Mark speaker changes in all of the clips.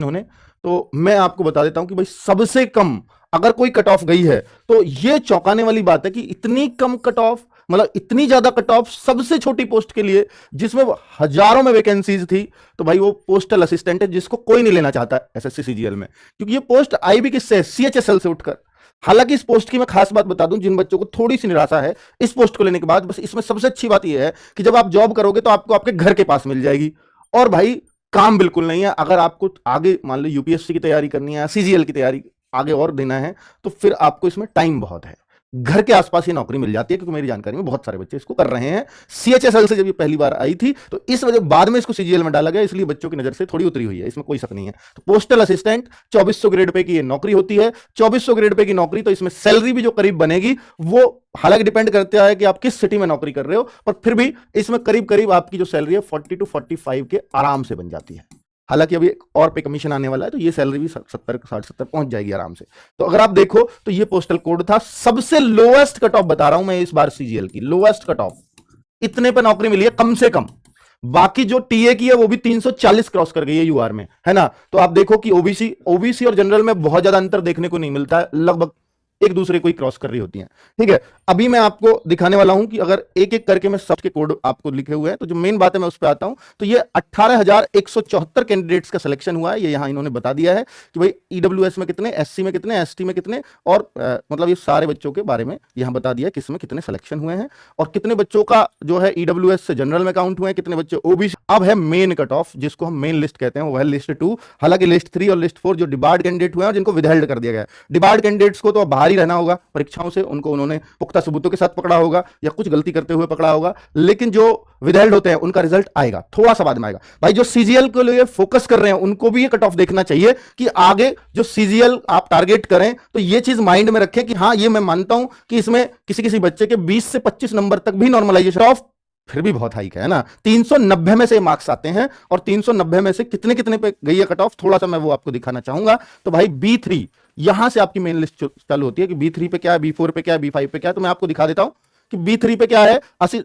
Speaker 1: उन्होंने, तो मैं आपको बता देता हूं कि भाई सबसे कम अगर कोई कट ऑफ गई है तो ये चौंकाने वाली बात है कि इतनी कम कट ऑफ, मतलब इतनी ज्यादा कट ऑफ सबसे छोटी पोस्ट के लिए जिसमें हजारों में वैकेंसीज थी। तो भाई वो पोस्टल असिस्टेंट है जिसको कोई नहीं लेना चाहता एसएससी सीजीएल में, क्योंकि ये पोस्ट आई भी किससे, सीएचएसएल से उठकर। हालांकि इस पोस्ट की मैं खास बात बता दूं, जिन बच्चों को थोड़ी सी निराशा है इस पोस्ट को लेने के बाद, बस इसमें सबसे अच्छी बात यह है कि जब आप जॉब करोगे तो आपको आपके घर के पास मिल जाएगी। और भाई काम बिल्कुल नहीं है। अगर आपको आगे मान लो यूपीएससी की तैयारी करनी है, सीजीएल की तैयारी आगे और देना है, तो फिर आपको इसमें टाइम बहुत है। घर के आसपास ही नौकरी मिल जाती है, क्योंकि मेरी जानकारी में बहुत सारे बच्चे इसको कर रहे हैं। सीएचएसएल से जब ये पहली बार आई थी तो इस वजह बाद में इसको सीजीएल में डाला गया, इसलिए बच्चों की नजर से थोड़ी उतरी हुई है, इसमें कोई शक नहीं है। तो पोस्टल असिस्टेंट 2400 ग्रेड पे की ये नौकरी होती है। 2400 ग्रेड पे की नौकरी, तो इसमें सैलरी भी जो करीब बनेगी वो हालांकि डिपेंड करता है कि आप किस सिटी में नौकरी कर रहे हो, पर फिर भी इसमें करीब करीब आपकी जो सैलरी है 40 to 45 के आराम से बन जाती है। हालांकि अभी एक और पे कमीशन आने वाला है, तो ये सैलरी भी 70 पहुंच जाएगी आराम से। तो अगर आप देखो तो ये पोस्टल कोड था। सबसे लोएस्ट कट ऑफ बता रहा हूं मैं इस बार सीजीएल की, लोएस्ट कट ऑफ इतने पे नौकरी मिली है कम से कम। बाकी जो टीए की है वो भी 340 क्रॉस कर गई है यूआर में, है ना। तो आप देखो कि ओबीसी और जनरल में बहुत ज्यादा अंतर देखने को नहीं मिलता है, लगभग एक दूसरे को ही क्रॉस कर रही होती हैं। ठीक है, अभी मैं आपको दिखाने वाला हूं कि अगर एक एक करके मैं सबके कोड आपको लिखे हुए हैं, तो जो मेन बात है मैं उस पर आता हूं। तो ये 18,174 कैंडिडेट्स का सिलेक्शन हुआ है, ये यहां इन्होंने बता दिया है कि भाई ईडब्ल्यूएस में कितने, एससी में कितने, एसटी में कितने, और मतलब ये सारे बच्चों के बारे में यहां बता दिया किस में कितने सिलेक्शन हुए हैं और कितने बच्चों का जो है ईडब्ल्यूएस से जनरल में काउंट हुए हैं, कितने बच्चे ओबीसी। अब है मेन कट ऑफ, जिसको हम मेन लिस्ट कहते हैं, वो है लिस्ट 2। हालांकि लिस्ट 3 और लिस्ट 4 जो डिबार्ड कैंडिडेट हुए हैं जिनको विदहेल्ड कर दिया गया है। डिबार्ड कैंडिडेट्स को तो बाहर ही रहना होगा परीक्षाओं से, उनको उन्होंने पुख्ता सबूतों के साथ पकड़ा होगा या कुछ गलती करते हुए पकड़ा होगा, लेकिन जो विदहेल्ड होते हैं उनका रिजल्ट आएगा थोड़ा सा बाद में आएगा। भाई जो सीजीएल के लिए फोकस कर रहे हैं उनको भी ये कट ऑफ देखना चाहिए कि आगे जो सीजीएल आप टारगेट करें तो ये चीज माइंड में रखें कि हाँ ये मैं मानता हूं कि इसमें किसी किसी बच्चे के 20 से 25 नंबर तक भी नॉर्मलाइजेशन ऑफ फिर भी बहुत हाई है ना। 390 में से मार्क्स आते हैं और 390 में से कितने कितने पे गई है कट ऑफ, थोड़ा सा मैं वो आपको दिखाना चाहूंगा। तो भाई B3 यहां से आपकी मेन लिस्ट चालू होती है कि B3 पे क्या है, B4 पे क्या है, B5 पे क्या है। तो मैं आपको दिखा देता हूं कि B3 पे क्या है,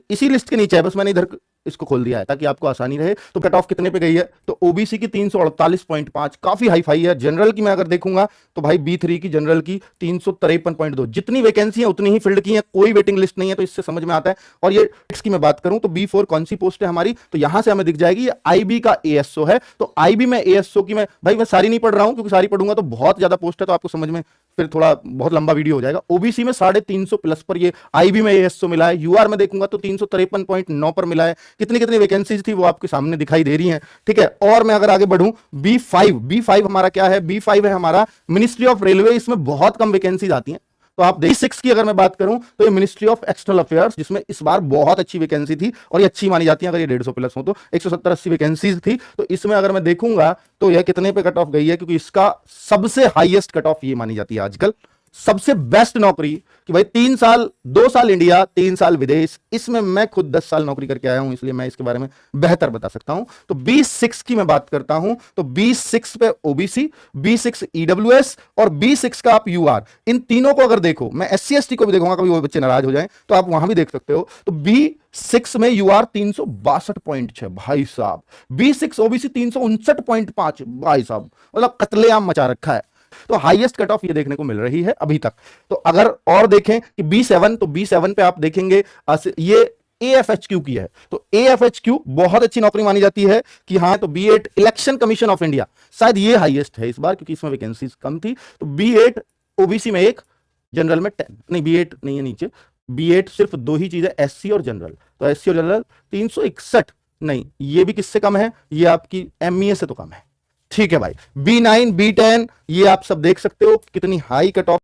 Speaker 1: इसी लिस्ट के नीचे है, बस मैंने इधर इसको खोल दिया है ताकि आपको आसानी रहे। तो कट ऑफ कितने पे गई है, तो ओबीसी की 348.5 काफी हाई फाई है। जनरल की मैं अगर देखूंगा तो भाई B3 की जनरल की 353.2, जितनी वैकेंसी है उतनी ही फील्ड की है, कोई वेटिंग लिस्ट नहीं है, तो इससे समझ में आता है। और ये की मैं बात करूं तो B4 कौन सी पोस्ट है हमारी, तो यहां से हमें दिख जाएगी, ये आईबी का एएसओ है। तो आईबी में एएसओ की मैं भाई मैं सारी नहीं पढ़ रहा हूं, क्योंकि सारी पढ़ूंगा तो बहुत ज्यादा पोस्ट है, तो आपको समझ में फिर थोड़ा बहुत लंबा वीडियो हो जाएगा। ओबीसी में 350 प्लस पर ये आईबी में एएसओ मिला है। यूआर में देखूंगा तो 353.9 पर मिला है। कितनी कितनी वैकेंसी थी वो आपके सामने दिखाई दे रही हैं। ठीक है, और मैं अगर आगे बढ़ूं B5 हमारा क्या है, B5 है हमारा मिनिस्ट्री ऑफ रेलवे, इसमें बहुत कम वैकेंसीज आती हैं। तो आप B6 की अगर मैं बात करूं तो ये मिनिस्ट्री ऑफ एक्सटर्नल अफेयर्स, जिसमें इस बार बहुत अच्छी वैकेंसी थी और ये अच्छी मानी जाती है। अगर ये 150 प्लस हो तो 170-80 वैकेंसीज थी। तो इसमें अगर मैं देखूंगा तो यह कितने पे कट ऑफ गई है, क्योंकि इसका सबसे हाईएस्ट कट ऑफ ये मानी जाती है आजकल। सबसे बेस्ट नौकरी कि भाई 3 साल 2 साल इंडिया 3 साल विदेश, इसमें मैं खुद 10 साल नौकरी करके आया हूं, इसलिए मैं इसके बारे में बेहतर बता सकता हूं। तो B6 की मैं बात करता हूं तो B6 पे ओबीसी, B6 ईडब्ल्यूएस और B6 का आप यूआर, इन तीनों को अगर देखो, मैं SC ST को भी देखूंगा, कभी वो बच्चे नाराज हो जाएं तो आप वहां भी देख सकते हो। तो B6 में यूआर 362.6 भाई साहब, B6 ओबीसी 359.5 भाई साहब, मतलब कत्लेआम मचा रखा है। तो हाईएस्ट कट ऑफ ये देखने को मिल रही है अभी तक। तो अगर और देखें कि B7, तो B7 पे आप देखेंगे ये AFHQ की है। तो AFHQ बहुत अच्छी नौकरी मानी जाती है कि हाँ, तो B8 election commission of India, शायद ये हाईएस्ट है इस बार, क्योंकि इसमें वैकेंसीज कम थी। तो B8 ओबीसी में 1, जनरल में 10, नहीं B8 नहीं है नीचे, B8 सिर्फ 2 ही चीज है, SC और जनरल। तो SC और जनरल 361, नहीं ये भी किससे कम है, ये आपकी MEA से तो कम है। ठीक है भाई, B9 B10 ये आप सब देख सकते हो कितनी हाई कट ऑफ